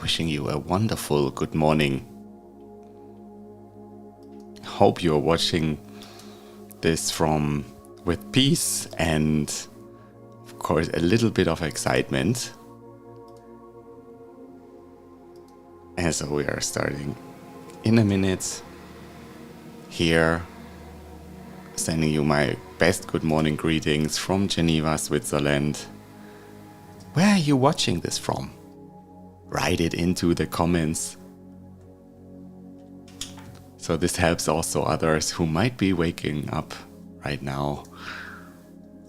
wishing you a wonderful good morning. Hope you're watching this with peace and, of course, a little bit of excitement. And so we are starting in a minute here, sending you my best good morning greetings from Geneva, Switzerland. Where are you watching this from? Write it into the comments. So this helps also others who might be waking up right now,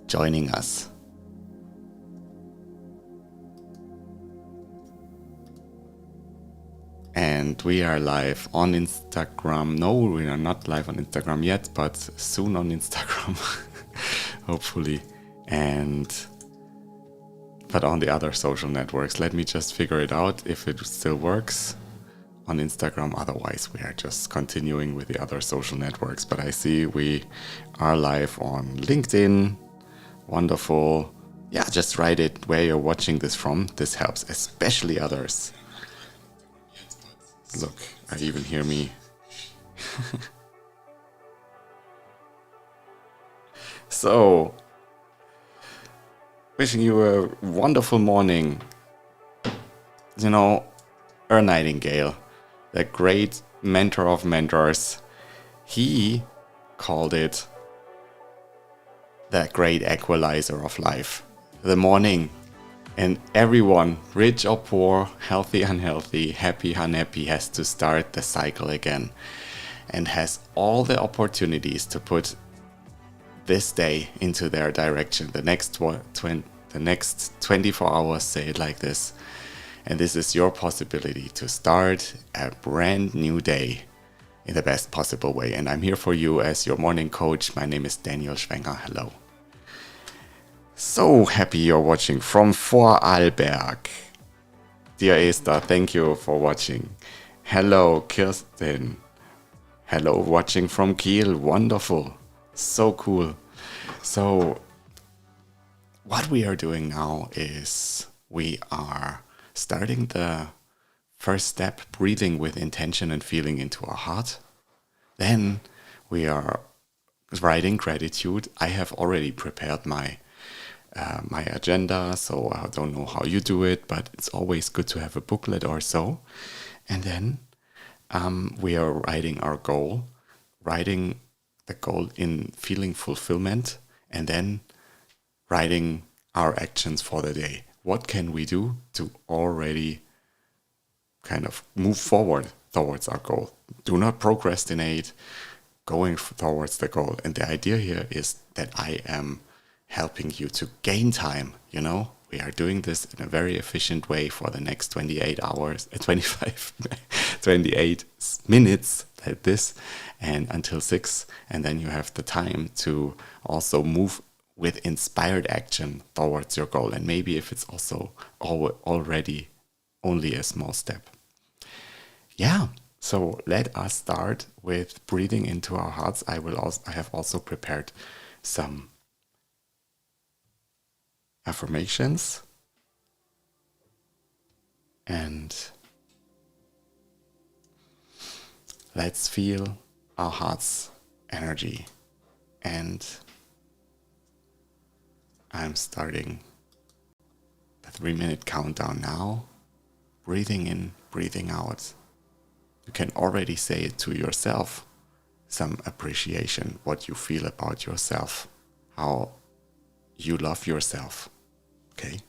joining us. And we are live on Instagram. No, we are not live on Instagram yet, but soon on Instagram, hopefully. But on the other social networks, let me just figure it out if it still works on Instagram. Otherwise, we are just continuing with the other social networks. But I see we are live on LinkedIn. Wonderful. Yeah, just write it where you're watching this from. This helps, especially others. Look, I even hear me. So, wishing you a wonderful morning. You know, Earl Nightingale, the great mentor of mentors, he called it the great equalizer of life. The morning. And everyone, rich or poor, healthy, unhealthy, happy, unhappy, has to start the cycle again. And has all the opportunities to put this day into their direction. The next 24 hours, say it like this. And this is your possibility to start a brand new day in the best possible way. And I'm here for you as your morning coach. My name is Daniel Schwenger. Hello. So happy you're watching from Vorarlberg. Dear Esther, thank you for watching. Hello, Kirsten. Hello, watching from Kiel. Wonderful. So cool. So what we are doing now is we are starting the first step, breathing with intention and feeling into our heart. Then we are writing gratitude. I have already prepared my agenda, so I don't know how you do it, but it's always good to have a booklet or so. And then we are writing our goal, writing the goal in feeling fulfillment, and then writing our actions for the day. What can we do to already kind of move forward towards our goal? Do not procrastinate, going towards the goal. And the idea here is that I am helping you to gain time. You know, we are doing this in a very efficient way for the next 28 minutes like this, and until 6. And then you have the time to also move with inspired action towards your goal. And maybe if it's also already only a small step. Yeah. So let us start with breathing into our hearts. I have also prepared some affirmations, and let's feel our heart's energy. And I'm starting the 3-minute countdown now. Breathing in, breathing out. You can already say it to yourself. Some appreciation, what you feel about yourself, how you love yourself. Okay?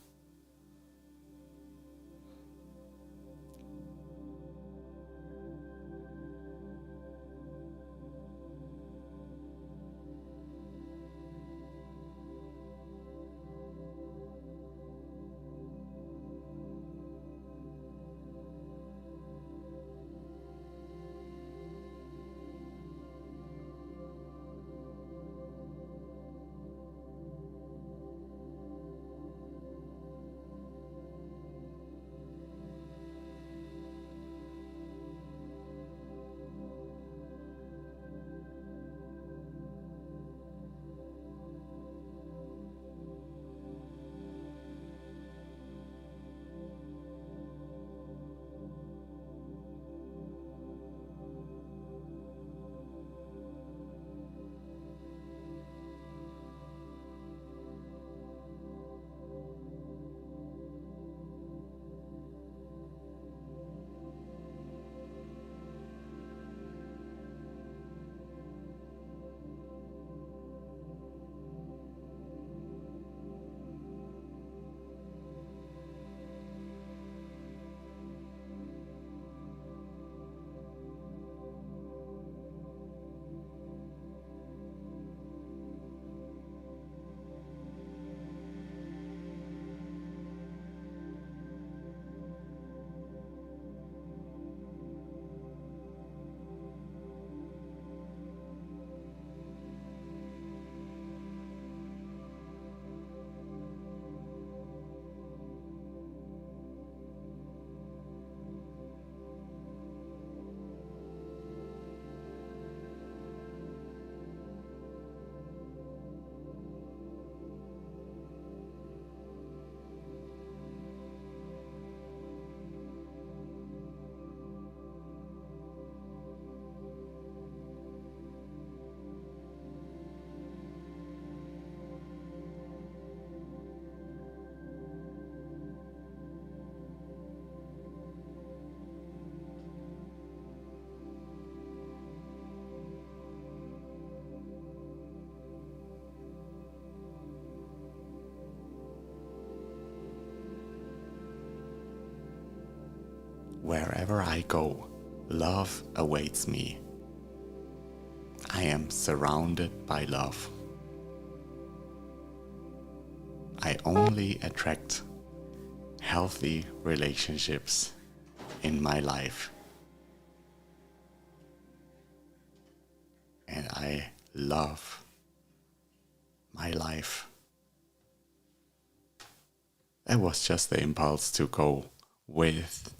Wherever I go, love awaits me. I am surrounded by love. I only attract healthy relationships in my life. And I love my life. That was just the impulse to go with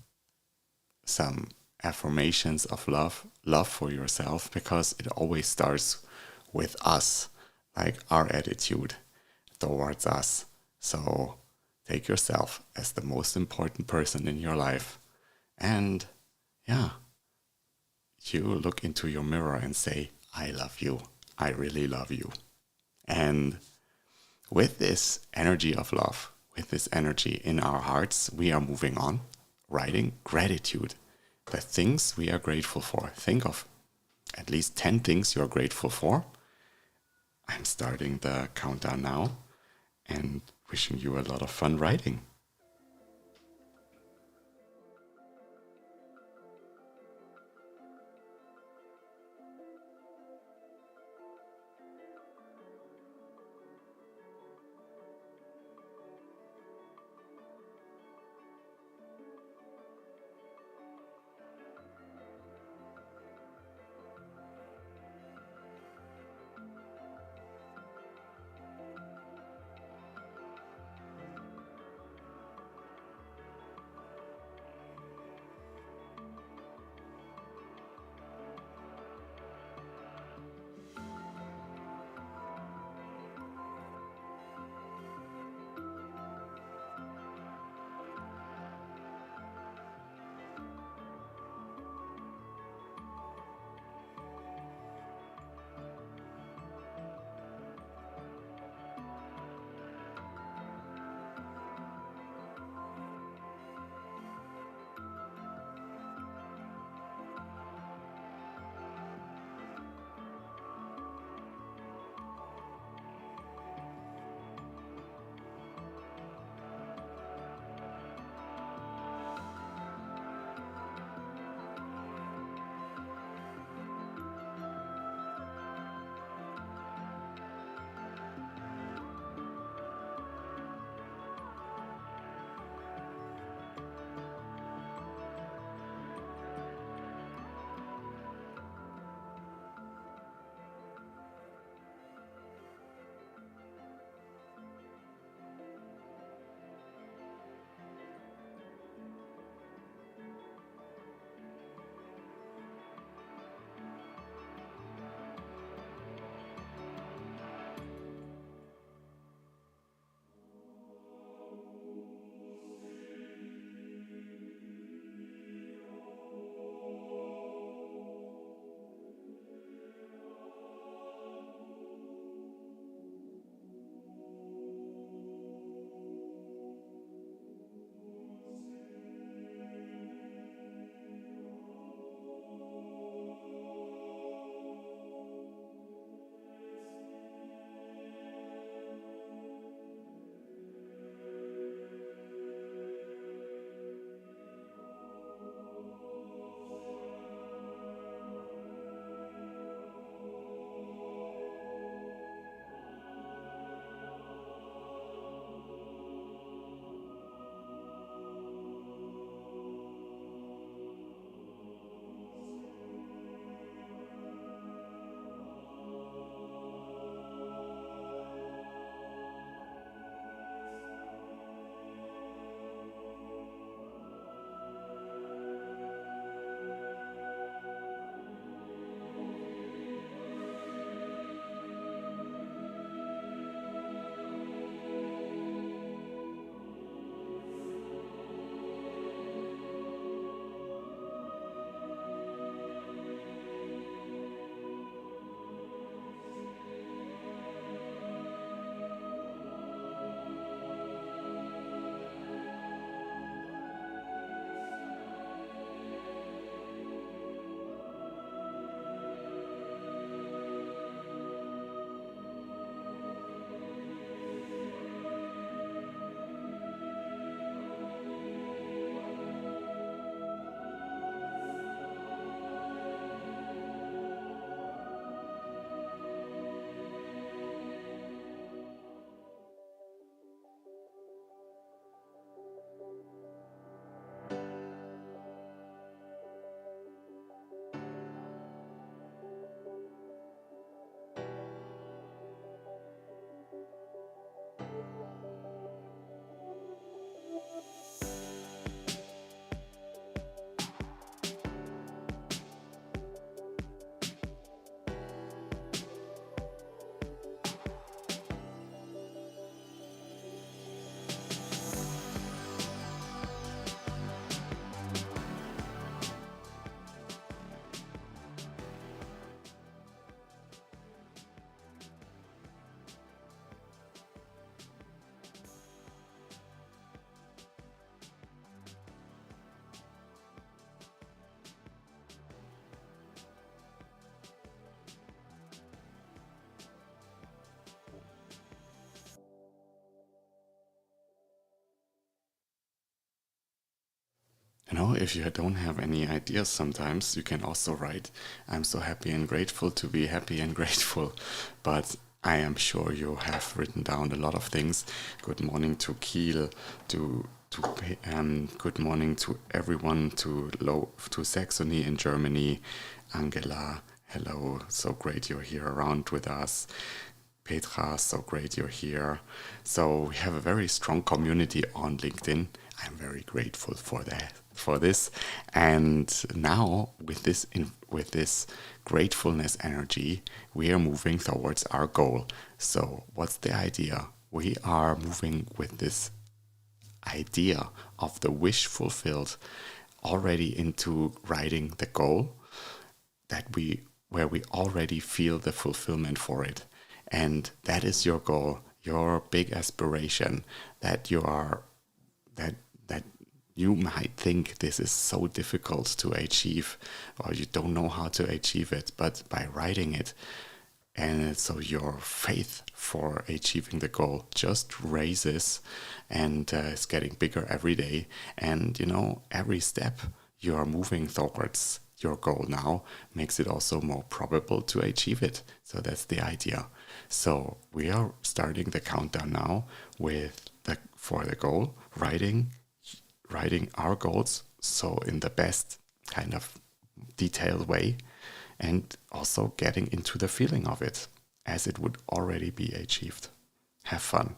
some affirmations of love for yourself, because it always starts with us, like our attitude towards us. So take yourself as the most important person in your life. And yeah, you look into your mirror and say, I love you. I really love you. And with this energy of love, with this energy in our hearts, we are moving on, writing gratitude. The things we are grateful for. Think of at least 10 things you're grateful for. I'm starting the countdown now and wishing you a lot of fun writing. If you don't have any ideas sometimes, you can also write, I'm so happy and grateful to be happy and grateful. But I am sure you have written down a lot of things. Good morning to Kiel, good morning to everyone, to Saxony in Germany. Angela, hello, so great you're here around with us. Petra, so great you're here. So we have a very strong community on LinkedIn. I'm very grateful for that, for this. And now with this gratefulness energy, we are moving towards our goal. So what's the idea? We are moving with this idea of the wish fulfilled already into writing the goal where we already feel the fulfillment for it. And that is your goal, your big aspiration that that you might think this is so difficult to achieve or you don't know how to achieve it, but by writing it, and so your faith for achieving the goal just raises and it's getting bigger every day. And every step you are moving towards your goal now makes it also more probable to achieve it. So that's the idea. So we are starting the countdown now for the goal, writing our goals, so in the best kind of detailed way, and also getting into the feeling of it as it would already be achieved. Have fun.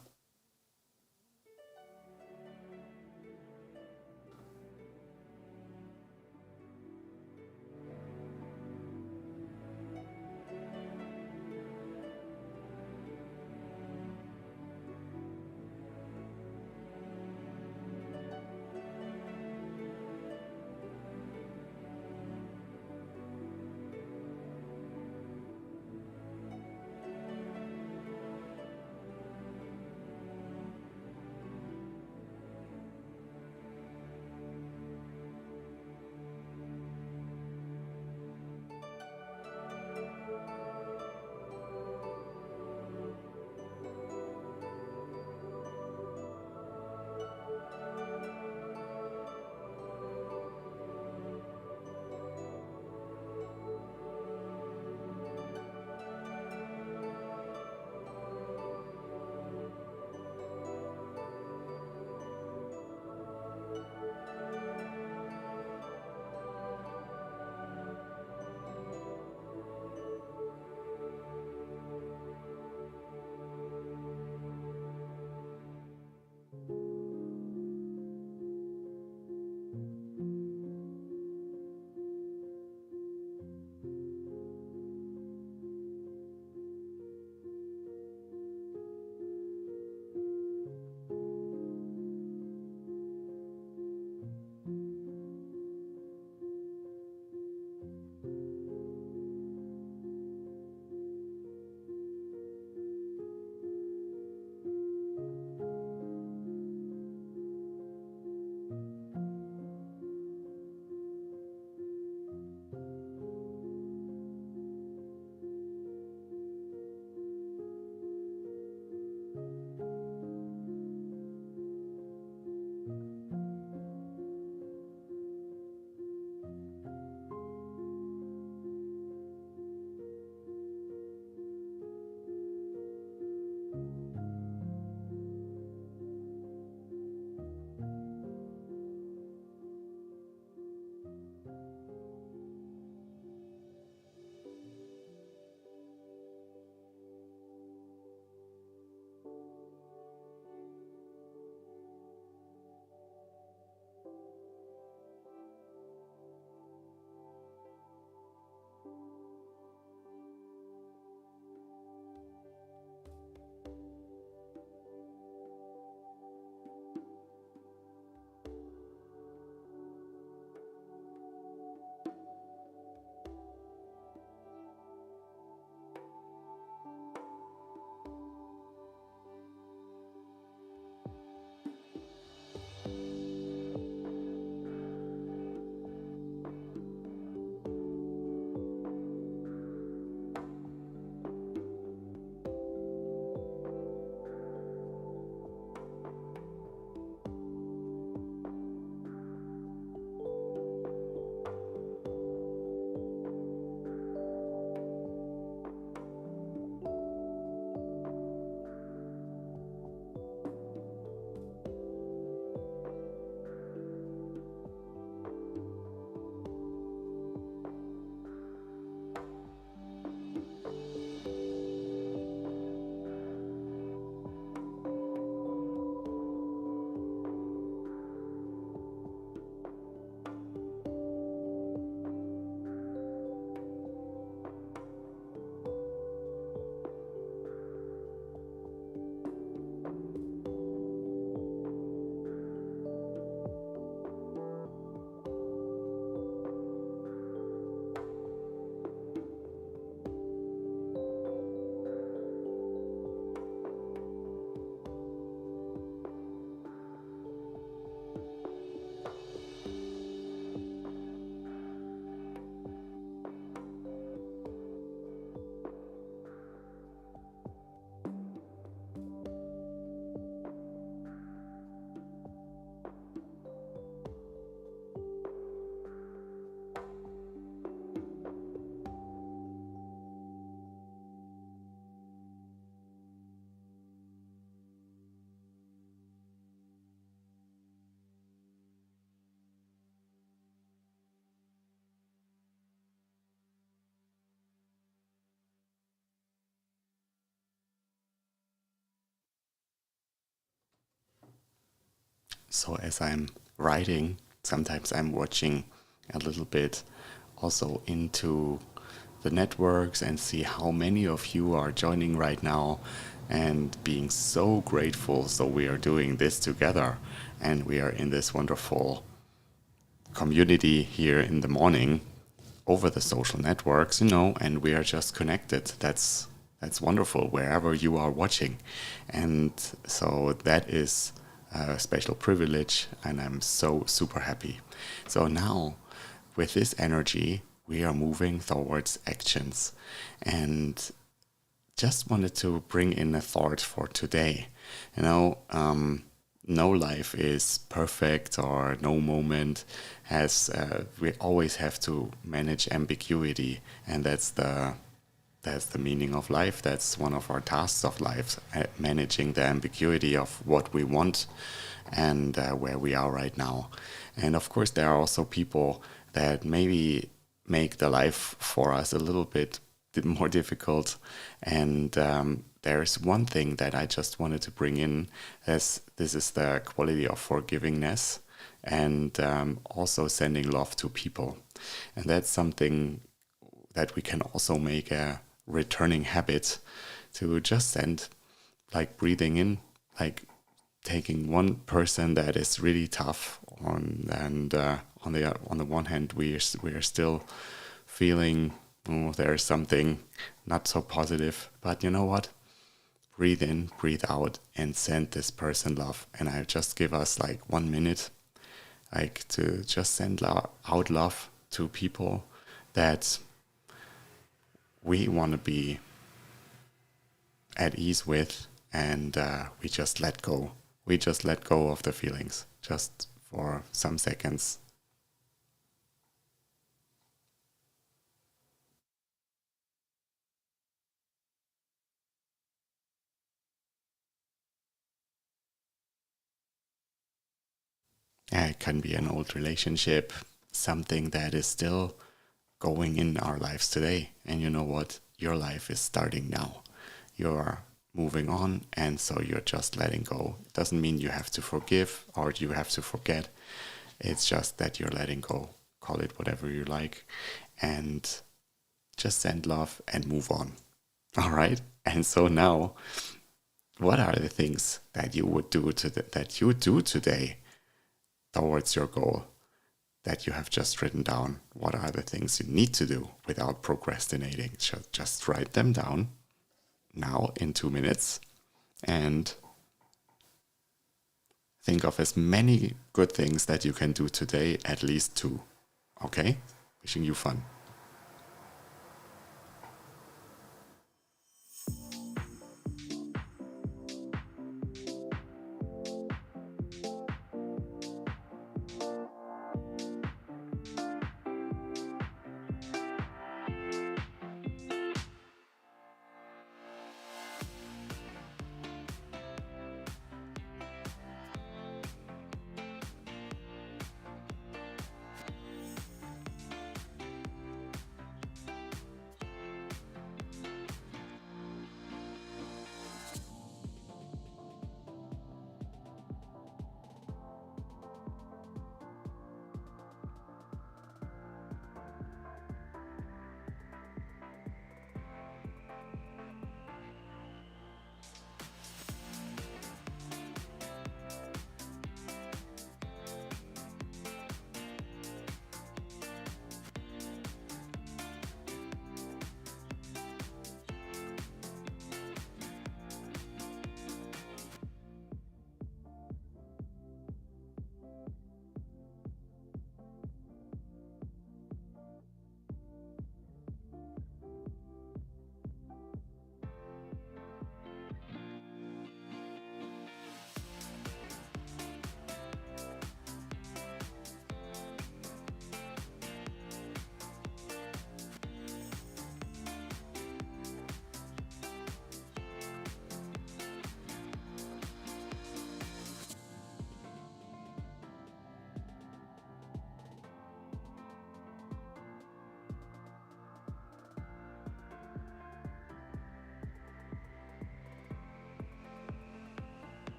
So as I'm writing, sometimes I'm watching a little bit also into the networks and see how many of you are joining right now and being so grateful. So we are doing this together and we are in this wonderful community here in the morning over the social networks, and we are just connected. That's wonderful wherever you are watching. And so that is a special privilege and I'm so super happy. So now with this energy, we are moving towards actions and just wanted to bring in a thought for today. No life is perfect or no moment has, we always have to manage ambiguity. And that's the meaning of life. That's one of our tasks of life, managing the ambiguity of what we want and where we are right now. And of course, there are also people that maybe make the life for us a little bit more difficult. And there's one thing that I just wanted to bring in, as this is the quality of forgivingness and also sending love to people. And that's something that we can also make a returning habit to just send, like breathing in, like taking one person that is really tough on, and on the one hand we are still feeling, oh, there's something not so positive, but you know what, breathe in, breathe out, and send this person love. And I just give us like 1 minute, like to just send out love to people that we want to be at ease with, and we just let go. We just let go of the feelings just for some seconds. Yeah, it can be an old relationship, something that is still going in our lives today. And you know what? Your life is starting now. You're moving on, and so you're just letting go. It doesn't mean you have to forgive or you have to forget. It's just that you're letting go. Call it whatever you like. And just send love and move on. All right? And so now, what are the things that you would do that you do today towards your goal that you have just written down? What are the things you need to do without procrastinating? Just write them down now in 2 minutes and think of as many good things that you can do today, at least 2. Okay? Wishing you fun.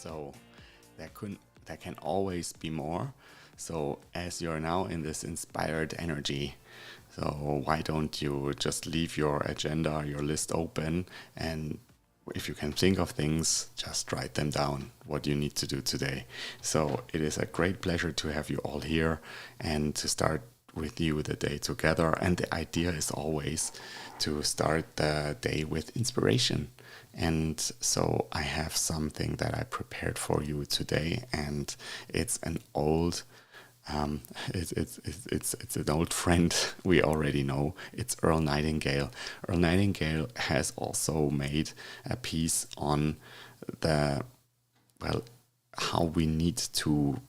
So there can always be more. So as you're now in this inspired energy, so why don't you just leave your agenda, your list open, and if you can think of things, just write them down, what you need to do today. So it is a great pleasure to have you all here and to start with you the day together. And the idea is always to start the day with inspiration. And so I have something that I prepared for you today, and it's an old it's an old friend we already know. It's Earl Nightingale. Earl Nightingale has also made a piece on the, well, how we need to,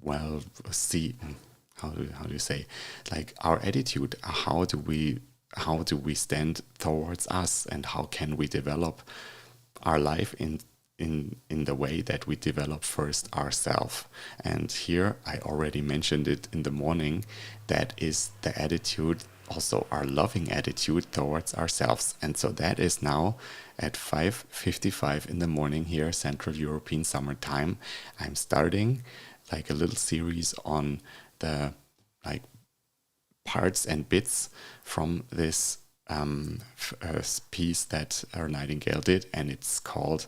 well, see, how do you say, like our attitude. How do we stand towards us, and how can we develop our life in the way that we develop first ourselves. And here I already mentioned it in the morning, that is the attitude, also our loving attitude towards ourselves. And so that is now at 5:55 in the morning here, Central European summertime. I'm starting like a little series on the like parts and bits from this piece that Earl Nightingale did, and it's called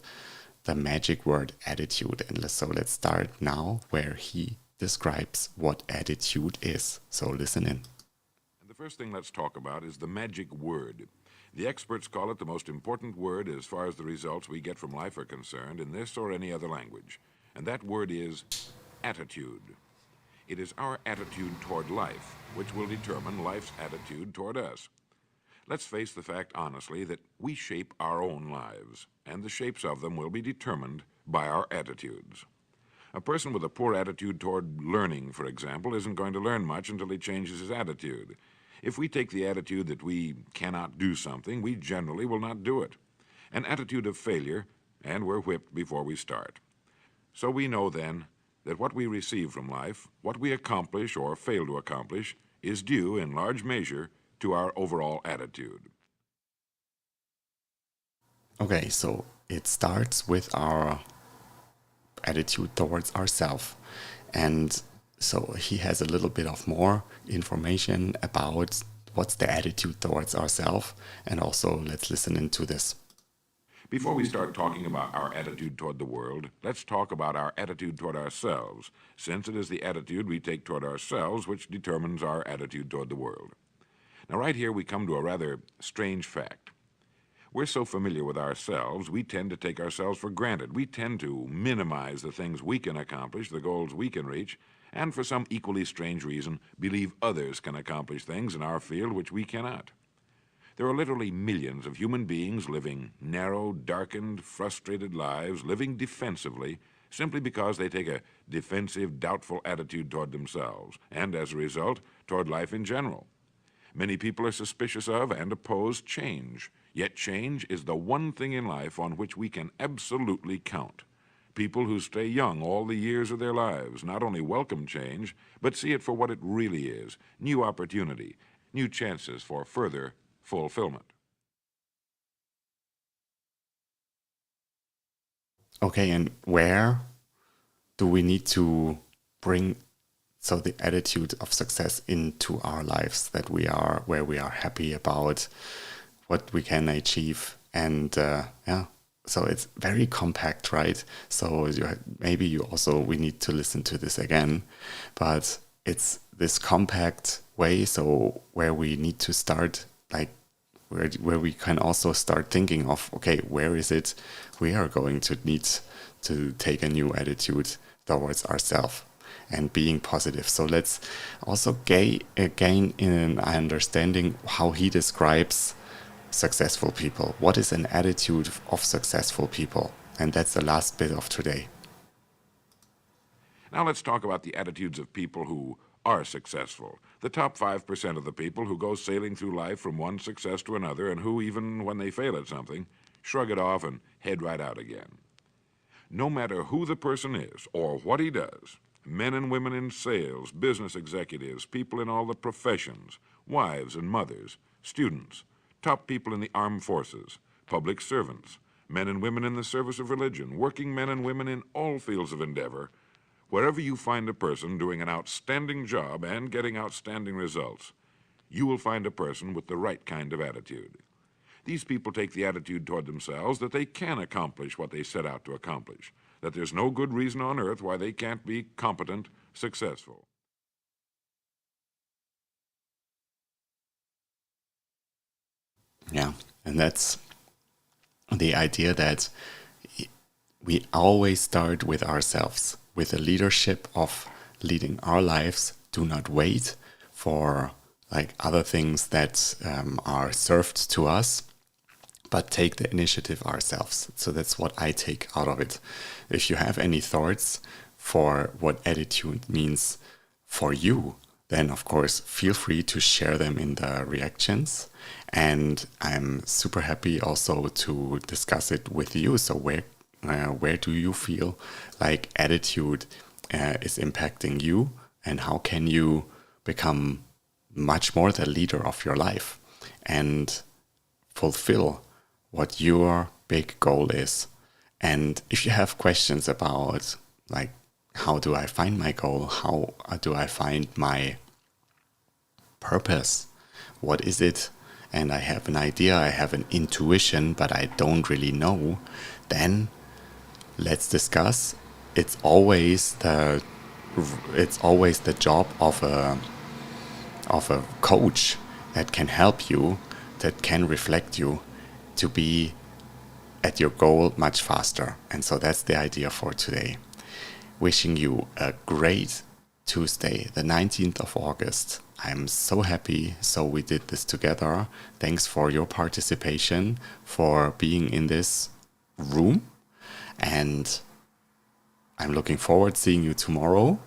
the magic word attitude. And so let's start now where he describes what attitude is. So listen in. And the first thing let's talk about is the magic word. The experts call it the most important word as far as the results we get from life are concerned in this or any other language. And that word is attitude. It is our attitude toward life which will determine life's attitude toward us. Let's face the fact honestly that we shape our own lives, and the shapes of them will be determined by our attitudes. A person with a poor attitude toward learning, for example, isn't going to learn much until he changes his attitude. If we take the attitude that we cannot do something, we generally will not do it. An attitude of failure, and we're whipped before we start. So we know then that what we receive from life, what we accomplish or fail to accomplish, is due in large measure to our overall attitude. Okay, so it starts with our attitude towards ourselves. And so he has a little bit of more information about what's the attitude towards ourselves. And also, let's listen into this. Before we start talking about our attitude toward the world, let's talk about our attitude toward ourselves, since it is the attitude we take toward ourselves which determines our attitude toward the world. Now, right here we come to a rather strange fact. We're so familiar with ourselves, we tend to take ourselves for granted. We tend to minimize the things we can accomplish, the goals we can reach, and for some equally strange reason, believe others can accomplish things in our field which we cannot. There are literally millions of human beings living narrow, darkened, frustrated lives, living defensively, simply because they take a defensive, doubtful attitude toward themselves, and as a result, toward life in general. Many people are suspicious of and oppose change, yet change is the one thing in life on which we can absolutely count. People who stay young all the years of their lives not only welcome change, but see it for what it really is, new opportunity, new chances for further fulfillment. Okay, and where do we need to bring so the attitude of success into our lives, that we are where we are happy about what we can achieve? And yeah, so it's very compact, right? So maybe you also, we need to listen to this again, but it's this compact way, so where we need to start, like where we can also start thinking of, okay, where is it we are going to need to take a new attitude towards ourselves and being positive. So let's also gain in an understanding how he describes successful people. What is an attitude of successful people? And that's the last bit of today. Now let's talk about the attitudes of people who are successful. The top 5% of the people who go sailing through life from one success to another, and who, even when they fail at something, shrug it off and head right out again. No matter who the person is or what he does, men and women in sales, business executives, people in all the professions, wives and mothers, students, top people in the armed forces, public servants, men and women in the service of religion, working men and women in all fields of endeavor. Wherever you find a person doing an outstanding job and getting outstanding results, you will find a person with the right kind of attitude. These people take the attitude toward themselves that they can accomplish what they set out to accomplish, that there's no good reason on earth why they can't be competent, successful. Yeah, and that's the idea that we always start with ourselves, with the leadership of leading our lives. Do not wait for like other things that are served to us, but take the initiative ourselves. So that's what I take out of it. If you have any thoughts for what attitude means for you, then of course feel free to share them in the reactions. And I'm super happy also to discuss it with you. So where do you feel like attitude is impacting you, and how can you become much more the leader of your life and fulfill what your big goal is? And if you have questions about like, how do I find my goal? How do I find my purpose? What is it? And I have an idea, I have an intuition, but I don't really know. Then let's discuss. It's always the job of a coach that can help you, that can reflect you to be at your goal much faster. And so that's the idea for today. Wishing you a great Tuesday, the 19th of August. I'm so happy. So we did this together. Thanks for your participation, for being in this room. And I'm looking forward to seeing you tomorrow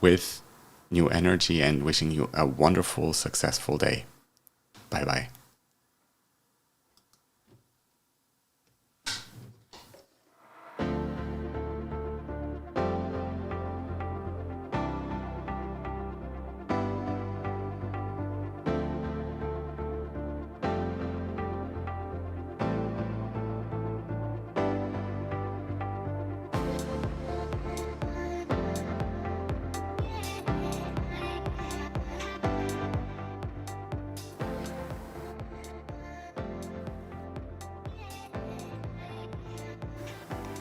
with new energy and wishing you a wonderful, successful day. Bye-bye.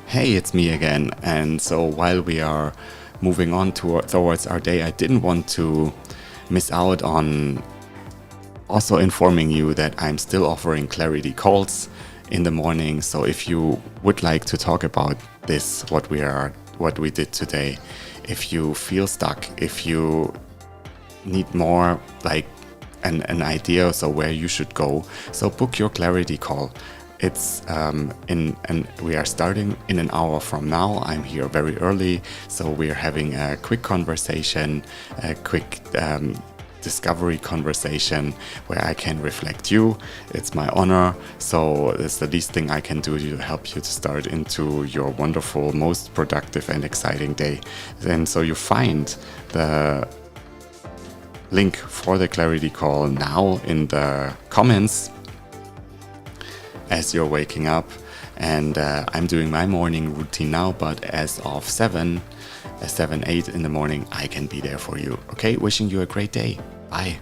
Hey, it's me again. And so while we are moving on towards our day, I didn't want to miss out on also informing you that I'm still offering clarity calls in the morning. So if you would like to talk about this, what we did today, if you feel stuck, if you need more like an idea, so where you should go, so book your clarity call. It's and we are starting in an hour from now. I'm here very early, so we're having a quick conversation, a quick discovery conversation where I can reflect you. It's my honor. So it's the least thing I can do to help you to start into your wonderful, most productive and exciting day. And so you find the link for the clarity call now in the comments as you're waking up. And I'm doing my morning routine now, but as of 7, 8 in the morning, I can be there for you. Okay, wishing you a great day. Bye.